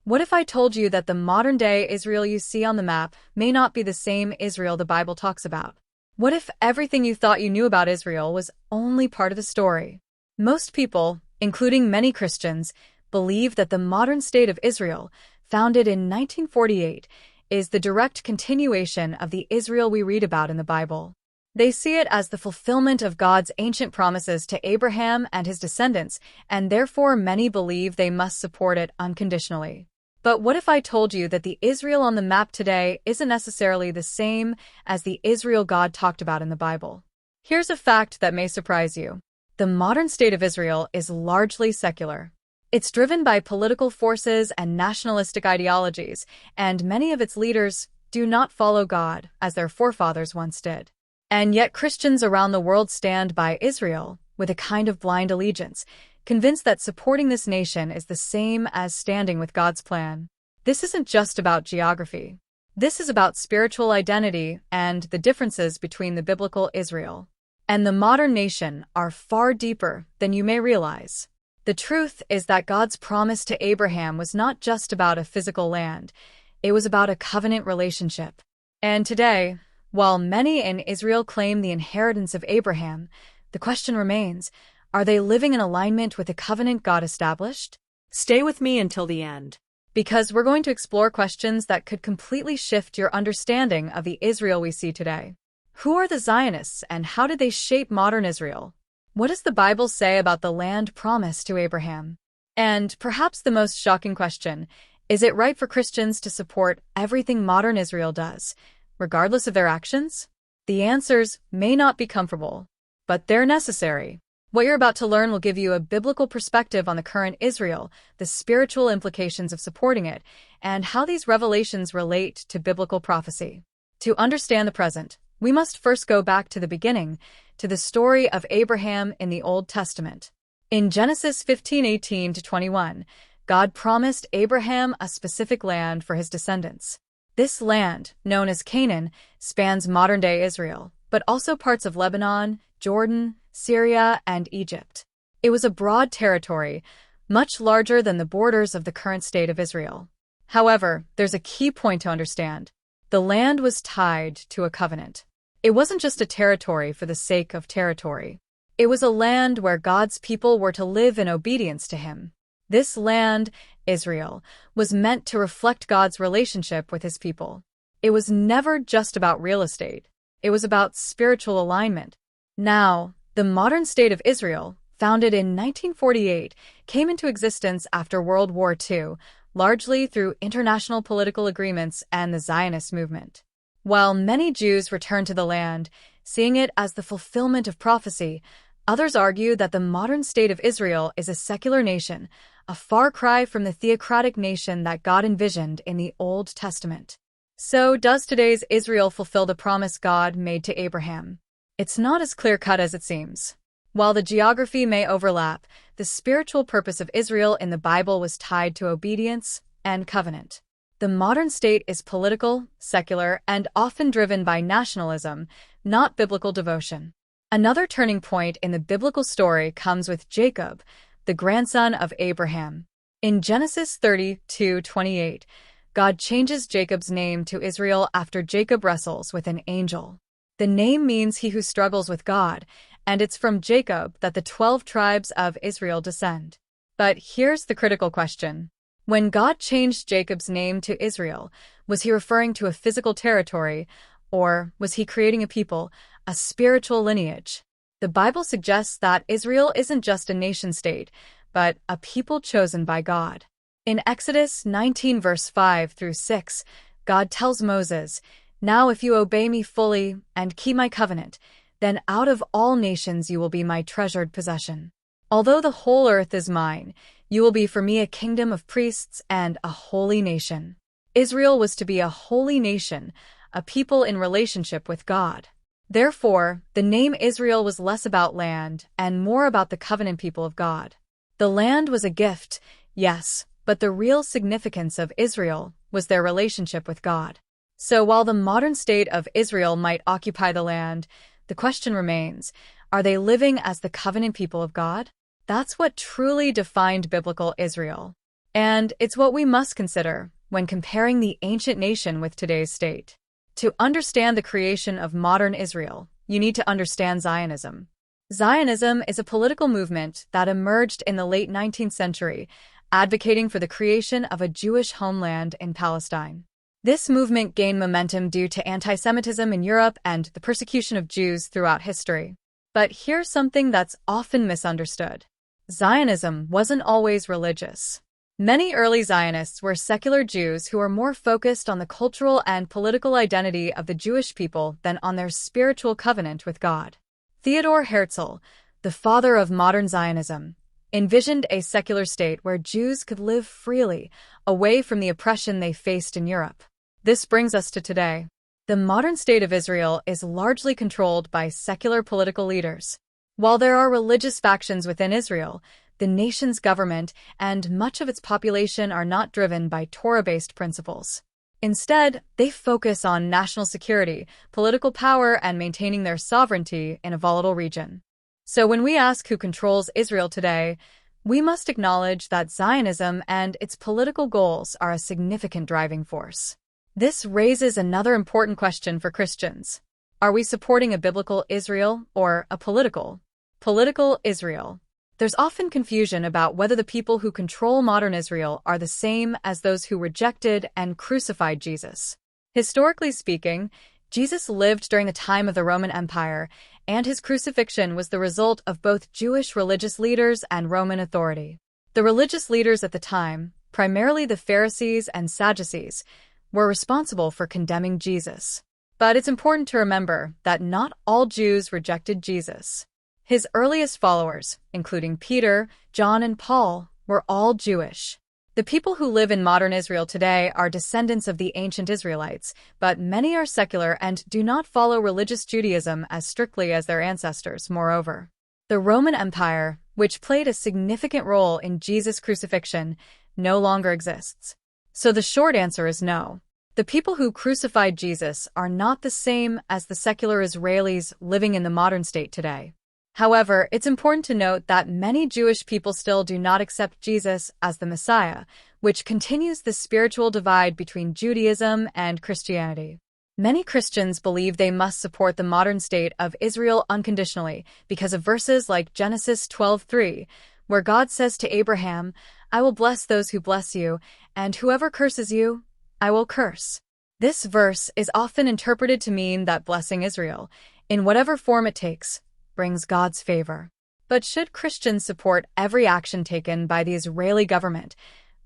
What if I told you that the modern-day Israel you see on the map may not be the same Israel the Bible talks about? What if everything you thought you knew about Israel was only part of the story? Most people, including many Christians, believe that the modern state of Israel, founded in 1948, is the direct continuation of the Israel we read about in the Bible. They see it as the fulfillment of God's ancient promises to Abraham and his descendants, and therefore many believe they must support it unconditionally. But what if I told you that the Israel on the map today isn't necessarily the same as the Israel God talked about in the Bible? Here's a fact that may surprise you. The modern state of Israel is largely secular. It's driven by political forces and nationalistic ideologies, and many of its leaders do not follow God as their forefathers once did. And yet Christians around the world stand by Israel with a kind of blind allegiance, convinced that supporting this nation is the same as standing with God's plan. This isn't just about geography. This is about spiritual identity and the differences between the biblical Israel and the modern nation are far deeper than you may realize. The truth is that God's promise to Abraham was not just about a physical land, it was about a covenant relationship. And today, while many in Israel claim the inheritance of Abraham, the question remains, are they living in alignment with the covenant God established? Stay with me until the end, because we're going to explore questions that could completely shift your understanding of the Israel we see today. Who are the Zionists and how did they shape modern Israel? What does the Bible say about the land promised to Abraham? And perhaps the most shocking question, is it right for Christians to support everything modern Israel does, regardless of their actions? The answers may not be comfortable, but they're necessary. What you're about to learn will give you a biblical perspective on the current Israel, the spiritual implications of supporting it, and how these revelations relate to biblical prophecy. To understand the present, we must first go back to the beginning, to the story of Abraham in the Old Testament. In Genesis 15:18-21, God promised Abraham a specific land for his descendants. This land, known as Canaan, spans modern-day Israel, but also parts of Lebanon, Jordan, Syria, and Egypt. It was a broad territory, much larger than the borders of the current state of Israel. However, there's a key point to understand. The land was tied to a covenant. It wasn't just a territory for the sake of territory. It was a land where God's people were to live in obedience to Him. This land, Israel, was meant to reflect God's relationship with His people. It was never just about real estate. It was about spiritual alignment. Now, the modern state of Israel, founded in 1948, came into existence after World War II, largely through international political agreements and the Zionist movement. While many Jews returned to the land, seeing it as the fulfillment of prophecy, others argue that the modern state of Israel is a secular nation, a far cry from the theocratic nation that God envisioned in the Old Testament. So, does today's Israel fulfill the promise God made to Abraham? It's not as clear-cut as it seems. While the geography may overlap, the spiritual purpose of Israel in the Bible was tied to obedience and covenant. The modern state is political, secular, and often driven by nationalism, not biblical devotion. Another turning point in the biblical story comes with Jacob, the grandson of Abraham. In Genesis 32:28, God changes Jacob's name to Israel after Jacob wrestles with an angel. The name means he who struggles with God, and it's from Jacob that the 12 tribes of Israel descend. But here's the critical question. When God changed Jacob's name to Israel, was he referring to a physical territory, or was he creating a people, a spiritual lineage? The Bible suggests that Israel isn't just a nation-state, but a people chosen by God. In Exodus 19 verse 5-6, God tells Moses, "Now if you obey me fully and keep my covenant, then out of all nations you will be my treasured possession. Although the whole earth is mine, you will be for me a kingdom of priests and a holy nation." Israel was to be a holy nation, a people in relationship with God. Therefore, the name Israel was less about land and more about the covenant people of God. The land was a gift, yes, but the real significance of Israel was their relationship with God. So while the modern state of Israel might occupy the land, the question remains, are they living as the covenant people of God? That's what truly defined biblical Israel. And it's what we must consider when comparing the ancient nation with today's state. To understand the creation of modern Israel, you need to understand Zionism. Zionism is a political movement that emerged in the late 19th century, advocating for the creation of a Jewish homeland in Palestine. This movement gained momentum due to anti-Semitism in Europe and the persecution of Jews throughout history. But here's something that's often misunderstood. Zionism wasn't always religious. Many early Zionists were secular Jews who were more focused on the cultural and political identity of the Jewish people than on their spiritual covenant with God. Theodor Herzl, the father of modern Zionism, envisioned a secular state where Jews could live freely, away from the oppression they faced in Europe. This brings us to today. The modern state of Israel is largely controlled by secular political leaders. While there are religious factions within Israel, the nation's government and much of its population are not driven by Torah-based principles. Instead, they focus on national security, political power, and maintaining their sovereignty in a volatile region. So when we ask who controls Israel today, we must acknowledge that Zionism and its political goals are a significant driving force. This raises another important question for Christians. Are we supporting a biblical Israel or a political Israel? There's often confusion about whether the people who control modern Israel are the same as those who rejected and crucified Jesus. Historically speaking, Jesus lived during the time of the Roman Empire, and his crucifixion was the result of both Jewish religious leaders and Roman authority. The religious leaders at the time, primarily the Pharisees and Sadducees, were responsible for condemning Jesus. But it's important to remember that not all Jews rejected Jesus. His earliest followers, including Peter, John, and Paul, were all Jewish. The people who live in modern Israel today are descendants of the ancient Israelites, but many are secular and do not follow religious Judaism as strictly as their ancestors. Moreover, the Roman Empire, which played a significant role in Jesus' crucifixion, no longer exists. So the short answer is no. The people who crucified Jesus are not the same as the secular Israelis living in the modern state today. However, it's important to note that many Jewish people still do not accept Jesus as the Messiah, which continues the spiritual divide between Judaism and Christianity. Many Christians believe they must support the modern state of Israel unconditionally because of verses like Genesis 12:3, where God says to Abraham, "I will bless those who bless you, and whoever curses you, I will curse." This verse is often interpreted to mean that blessing Israel, in whatever form it takes, brings God's favor. But should Christians support every action taken by the Israeli government,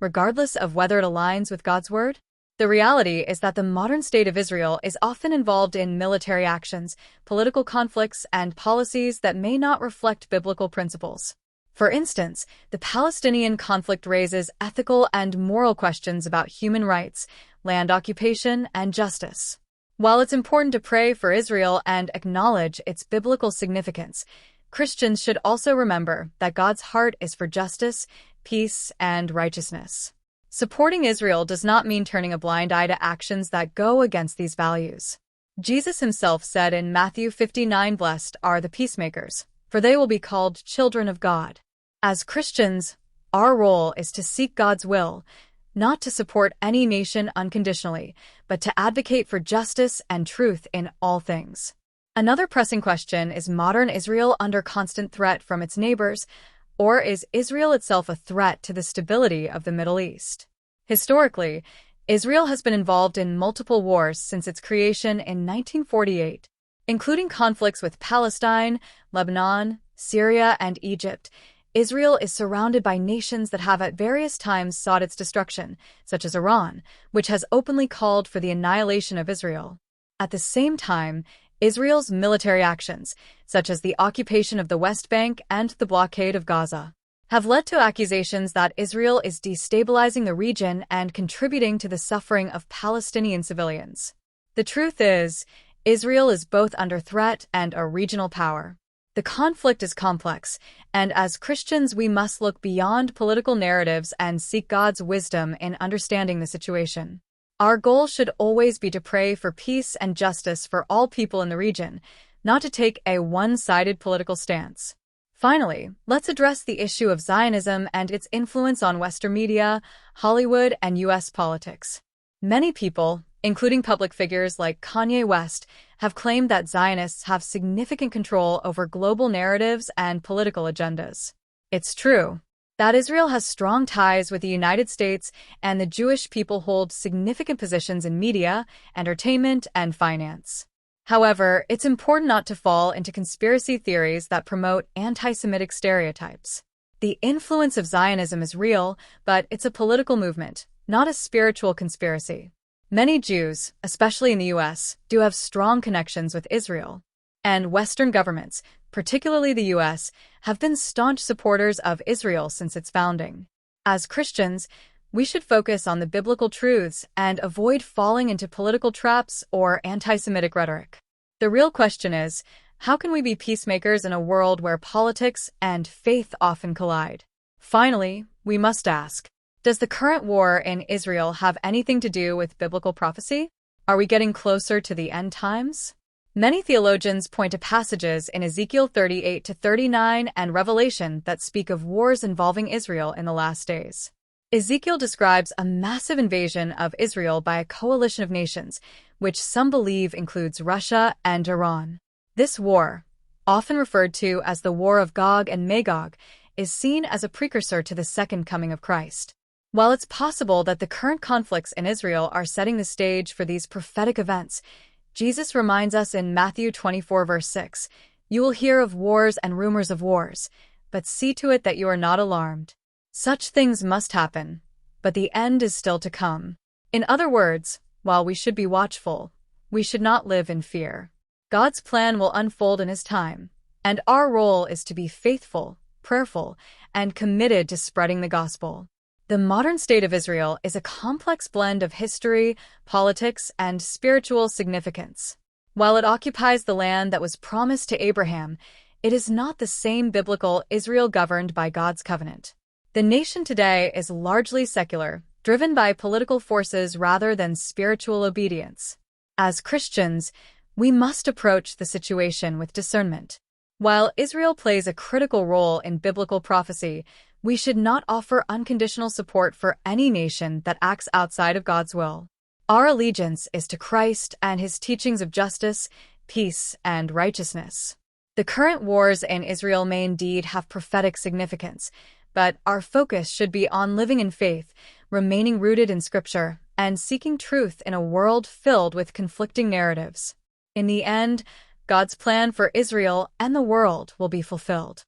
regardless of whether it aligns with God's word? The reality is that the modern state of Israel is often involved in military actions, political conflicts, and policies that may not reflect biblical principles. For instance, the Palestinian conflict raises ethical and moral questions about human rights, land occupation, and justice. While it's important to pray for Israel and acknowledge its biblical significance, Christians should also remember that God's heart is for justice, peace, and righteousness. Supporting Israel does not mean turning a blind eye to actions that go against these values. Jesus himself said in Matthew 59, "Blessed are the peacemakers, for they will be called children of God." As Christians, our role is to seek God's will, not to support any nation unconditionally, but to advocate for justice and truth in all things. Another pressing question is modern Israel under constant threat from its neighbors, or is Israel itself a threat to the stability of the Middle East? Historically, Israel has been involved in multiple wars since its creation in 1948, including conflicts with Palestine, Lebanon, Syria, and Egypt. Israel is surrounded by nations that have at various times sought its destruction, such as Iran, which has openly called for the annihilation of Israel. At the same time, Israel's military actions, such as the occupation of the West Bank and the blockade of Gaza, have led to accusations that Israel is destabilizing the region and contributing to the suffering of Palestinian civilians. The truth is, Israel is both under threat and a regional power. The conflict is complex, and as Christians we must look beyond political narratives and seek God's wisdom in understanding the situation. Our goal should always be to pray for peace and justice for all people in the region, not to take a one-sided political stance. Finally, let's address the issue of Zionism and its influence on Western media, Hollywood, and U.S. politics. Many people, including public figures like Kanye West, have claimed that Zionists have significant control over global narratives and political agendas. It's true that Israel has strong ties with the United States, and the Jewish people hold significant positions in media, entertainment, and finance. However, it's important not to fall into conspiracy theories that promote anti-Semitic stereotypes. The influence of Zionism is real, but it's a political movement, not a spiritual conspiracy. Many Jews, especially in the U.S., do have strong connections with Israel. And Western governments, particularly the U.S., have been staunch supporters of Israel since its founding. As Christians, we should focus on the biblical truths and avoid falling into political traps or anti-Semitic rhetoric. The real question is, how can we be peacemakers in a world where politics and faith often collide? Finally, we must ask, does the current war in Israel have anything to do with biblical prophecy? Are we getting closer to the end times? Many theologians point to passages in Ezekiel 38 to 39 and Revelation that speak of wars involving Israel in the last days. Ezekiel describes a massive invasion of Israel by a coalition of nations, which some believe includes Russia and Iran. This war, often referred to as the War of Gog and Magog, is seen as a precursor to the second coming of Christ. While it's possible that the current conflicts in Israel are setting the stage for these prophetic events, Jesus reminds us in Matthew 24 verse 6, "You will hear of wars and rumors of wars, but see to it that you are not alarmed. Such things must happen, but the end is still to come." In other words, while we should be watchful, we should not live in fear. God's plan will unfold in His time, and our role is to be faithful, prayerful, and committed to spreading the gospel. The modern state of Israel is a complex blend of history, politics, and spiritual significance. While it occupies the land that was promised to Abraham, it is not the same biblical Israel governed by God's covenant. The nation today is largely secular, driven by political forces rather than spiritual obedience. As Christians, we must approach the situation with discernment. While Israel plays a critical role in biblical prophecy, we should not offer unconditional support for any nation that acts outside of God's will. Our allegiance is to Christ and His teachings of justice, peace, and righteousness. The current wars in Israel may indeed have prophetic significance, but our focus should be on living in faith, remaining rooted in Scripture, and seeking truth in a world filled with conflicting narratives. In the end, God's plan for Israel and the world will be fulfilled.